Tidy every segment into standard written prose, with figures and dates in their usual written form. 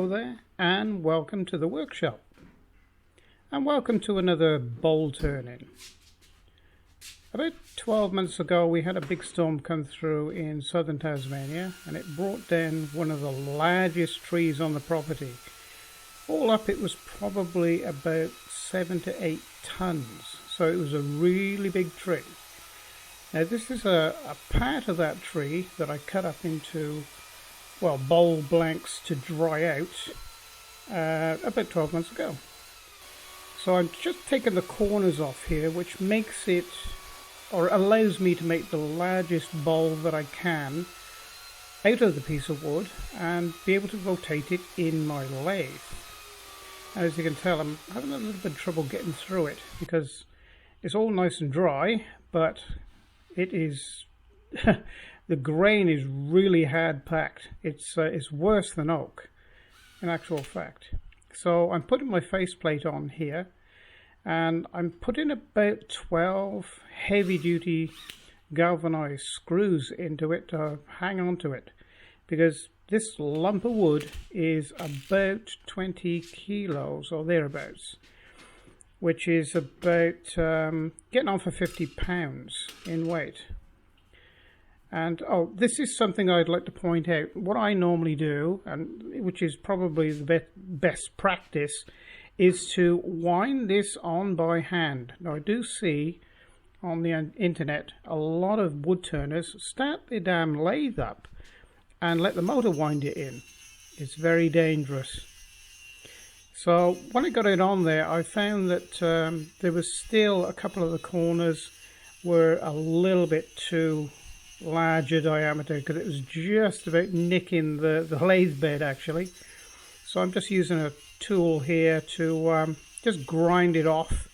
Hello there, and welcome to the workshop, and welcome to another bowl turning. About 12 months ago we had a big storm come through in southern Tasmania, and it brought down one of the largest trees on the property. All up it was probably about 7 to 8 tons, so it was a really big tree. Now this is a part of that tree that I cut up into, well, bowl blanks to dry out about 12 months ago. So I'm just taking the corners off here, which makes it, or allows me to make the largest bowl that I can out of the piece of wood and be able to rotate it in my lathe. As you can tell, I'm having a little bit of trouble getting through it because it's all nice and dry, but it is the grain is really hard packed. It's worse than oak in actual fact. So I'm putting my faceplate on here, and I'm putting about 12 heavy duty galvanized screws into it to hang on to it, because this lump of wood is about 20 kilos or thereabouts, which is about getting on for 50 pounds in weight. And this is something I'd like to point out. What I normally do, and which is probably the best practice, is to wind this on by hand. Now I do see on the internet a lot of wood turners start their damn lathe up and let the motor wind it in. It's very dangerous. So when I got it on there, I found that there was still a couple of the corners were a little bit too larger diameter, because it was just about nicking the lathe bed actually. So I'm just using a tool here to just grind it off.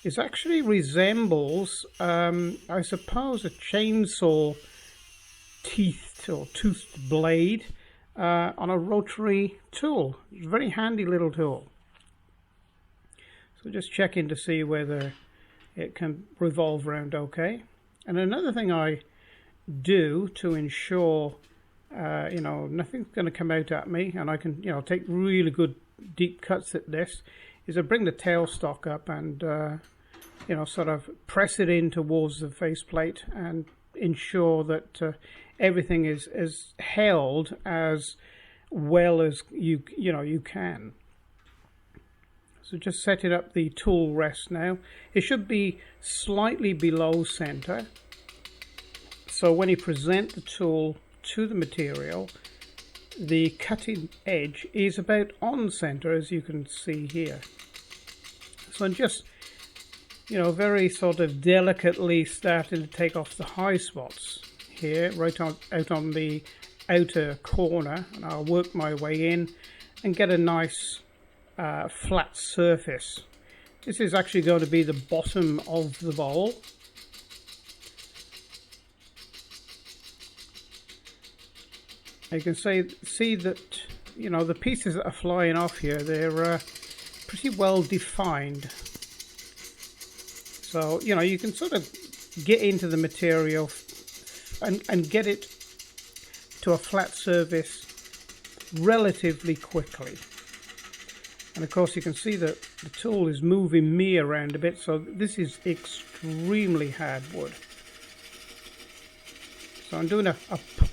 It actually resembles I suppose a chainsaw teeth or toothed blade on a rotary tool. It's a very handy little tool. So just checking to see whether it can revolve around okay. And another thing I do to ensure nothing's going to come out at me and I can take really good deep cuts at this, is I bring the tailstock up and sort of press it in towards the faceplate and ensure that everything is held as well as you can. So just setting up the tool rest now. It should be slightly below center, so when you present the tool to the material, the cutting edge is about on center, as you can see here. So I'm just very sort of delicately starting to take off the high spots here, right out on the outer corner, and I'll work my way in and get a nice flat surface. This is actually going to be the bottom of the bowl. You can see that the pieces that are flying off here, they're pretty well defined. So you can sort of get into the material and get it to a flat surface relatively quickly. And of course you can see that the tool is moving me around a bit, so this is extremely hard wood. So I'm doing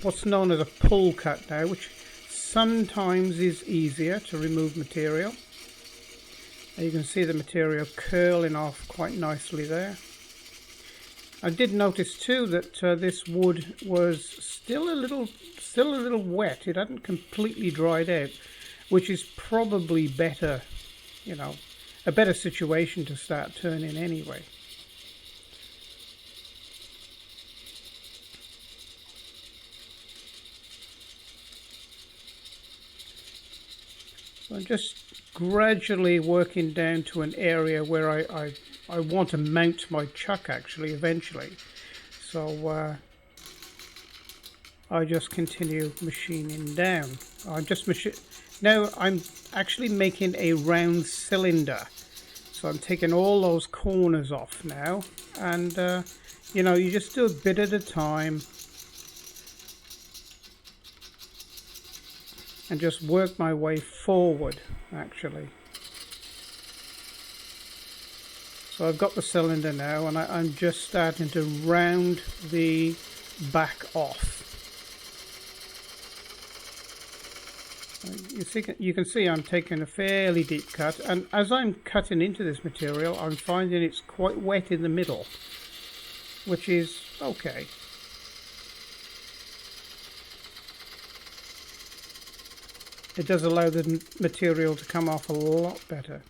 what's known as a pull cut now, which sometimes is easier to remove material. And you can see the material curling off quite nicely there. I did notice too that this wood was still a little wet. It hadn't completely dried out, which is probably better, a better situation to start turning anyway. So I'm just gradually working down to an area where I want to mount my chuck actually eventually. So I just continue machining down. Now I'm actually making a round cylinder. So I'm taking all those corners off now, and you just do a bit at a time. and just work my way forward actually. So I've got the cylinder now, and I'm just starting to round the back off. You can see I'm taking a fairly deep cut, and as I'm cutting into this material, I'm finding it's quite wet in the middle, which is okay. It does allow the material to come off a lot better.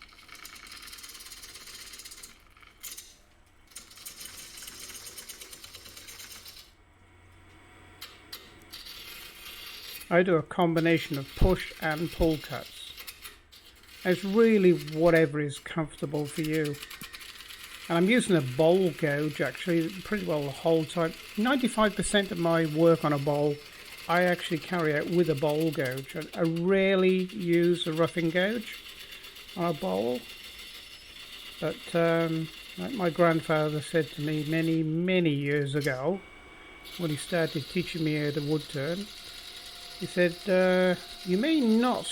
I do a combination of push and pull cuts. It's really whatever is comfortable for you. And I'm using a bowl gouge actually pretty well the whole time. 95% of my work on a bowl I actually carry out with a bowl gouge. I rarely use a roughing gouge on a bowl. But like my grandfather said to me many years ago, when he started teaching me how to wood turn, he said, you may not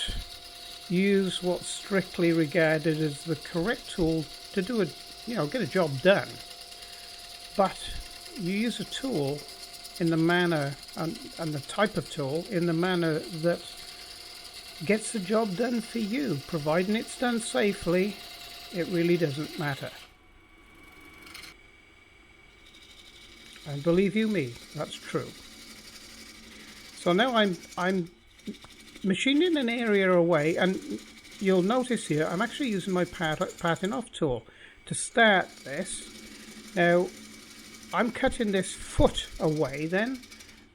use what's strictly regarded as the correct tool to do get a job done, but you use a tool in the manner and the type of tool in the manner that gets the job done for you, providing it's done safely. It really doesn't matter. And believe you me, that's true. So now I'm machining an area away, and you'll notice here I'm actually using my parting off tool to start this. Now I'm cutting this foot away then,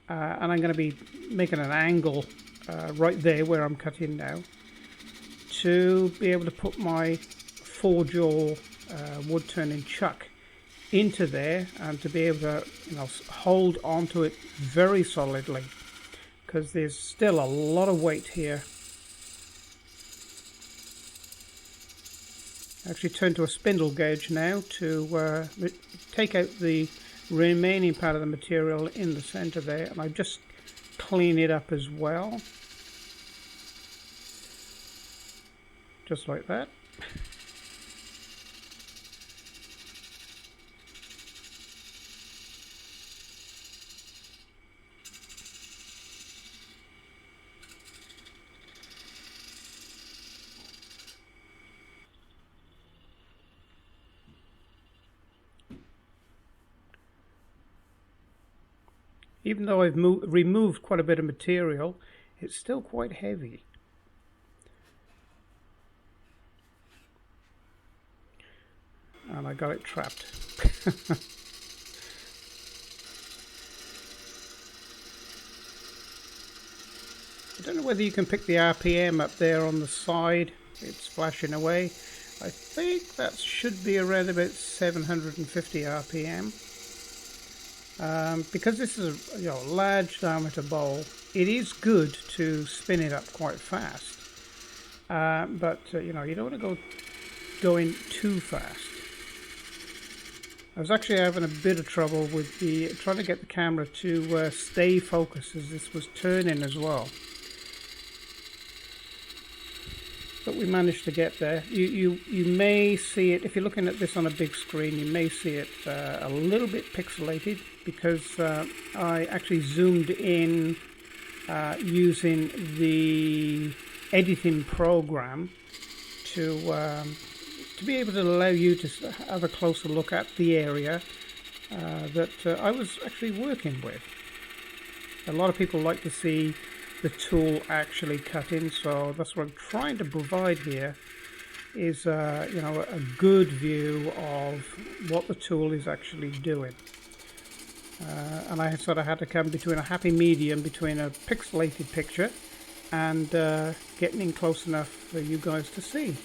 and I'm going to be making an angle right there where I'm cutting now to be able to put my 4-jaw wood turning chuck into there, and to be able to hold onto it very solidly, because there's still a lot of weight here. I actually turn to a spindle gauge now to take out the remaining part of the material in the center there, and I just clean it up as well, just like that. Even though I've removed quite a bit of material, it's still quite heavy. And I got it trapped. I don't know whether you can pick the RPM up there on the side. It's flashing away. I think that should be around about 750 RPM. Because this is a large diameter bowl, it is good to spin it up quite fast, but you don't want to go going too fast. I was actually having a bit of trouble with trying to get the camera to stay focused as this was turning as well, but we managed to get there. You may see it, if you're looking at this on a big screen, you may see it a little bit pixelated, because I actually zoomed in using the editing program to be able to allow you to have a closer look at the area that I was actually working with. A lot of people like to see the tool actually cut in, so that's what I'm trying to provide here, is a good view of what the tool is actually doing. And I sort of had to come between a happy medium between a pixelated picture and getting in close enough for you guys to see.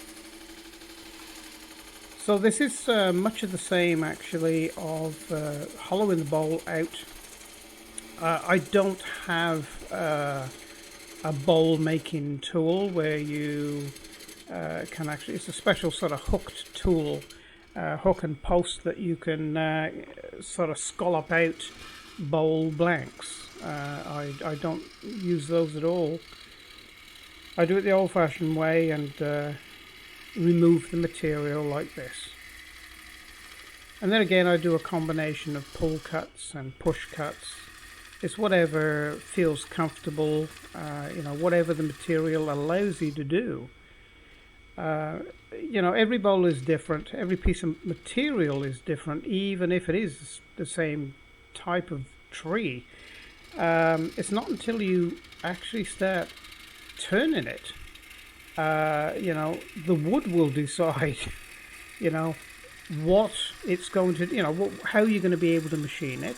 So this is much of the same actually of hollowing the bowl out. I don't have a bowl making tool where you can actually, it's a special sort of hooked tool, hook and post, that you can sort of scallop out bowl blanks. I don't use those at all. I do it the old-fashioned way and remove the material like this. And then again I do a combination of pull cuts and push cuts. It's whatever feels comfortable, you know, whatever the material allows you to do. You know, every bowl is different, every piece of material is different, even if it is the same type of tree. It's not until you actually start turning it, you know, the wood will decide, you know, what it's going to, you know, how you're going to be able to machine it,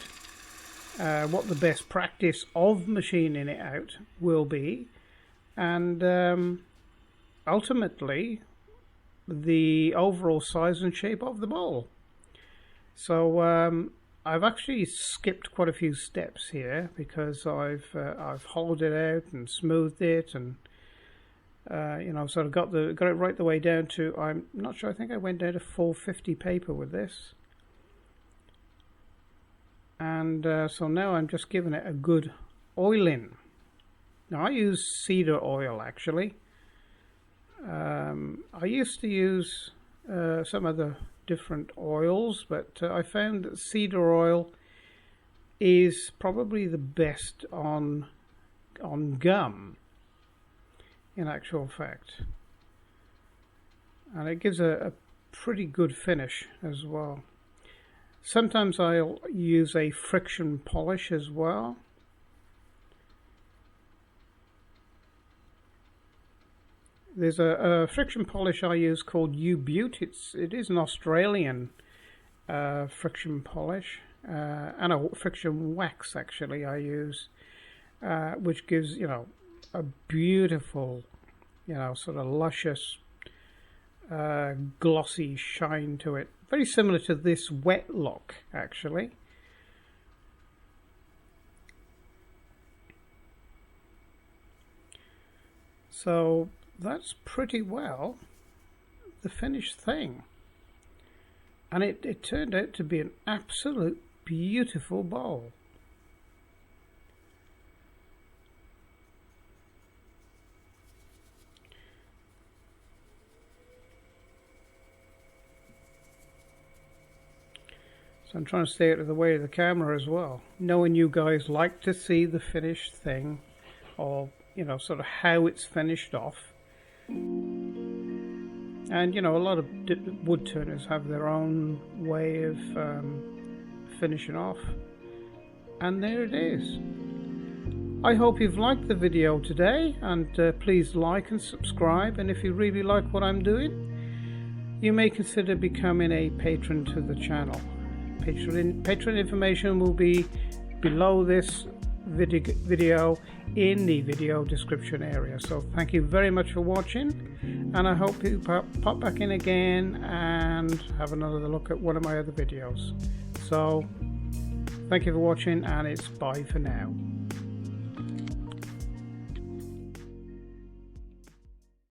what the best practice of machining it out will be, and ultimately the overall size and shape of the bowl. So I've actually skipped quite a few steps here because I've hollowed it out and smoothed it, and you know, sort of got it right the way down to, I'm not sure, I think I went down to 450 paper with this, and so now I'm just giving it a good oiling. Now I use cedar oil actually. I used to use some other different oils, but I found that cedar oil is probably the best on gum, in actual fact, and it gives a pretty good finish as well. Sometimes I'll use a friction polish as well. There's a friction polish I use called U-Butte. It is an Australian friction polish, and a friction wax actually I use, which gives, you know, a beautiful, you know, sort of luscious, glossy shine to it. Very similar to this wet look actually. So that's pretty well the finished thing, and it turned out to be an absolute beautiful bowl. So I'm trying to stay out of the way of the camera as well, knowing you guys like to see the finished thing, or, you know, sort of how it's finished off. And, you know, a lot of wood turners have their own way of finishing off, and there it is. I hope you've liked the video today, and please like and subscribe, and if you really like what I'm doing, you may consider becoming a patron to the channel. Patron information will be below this video in the video description area. So thank you very much for watching, and I hope you pop back in again and have another look at one of my other videos. So thank you for watching, and it's bye for now.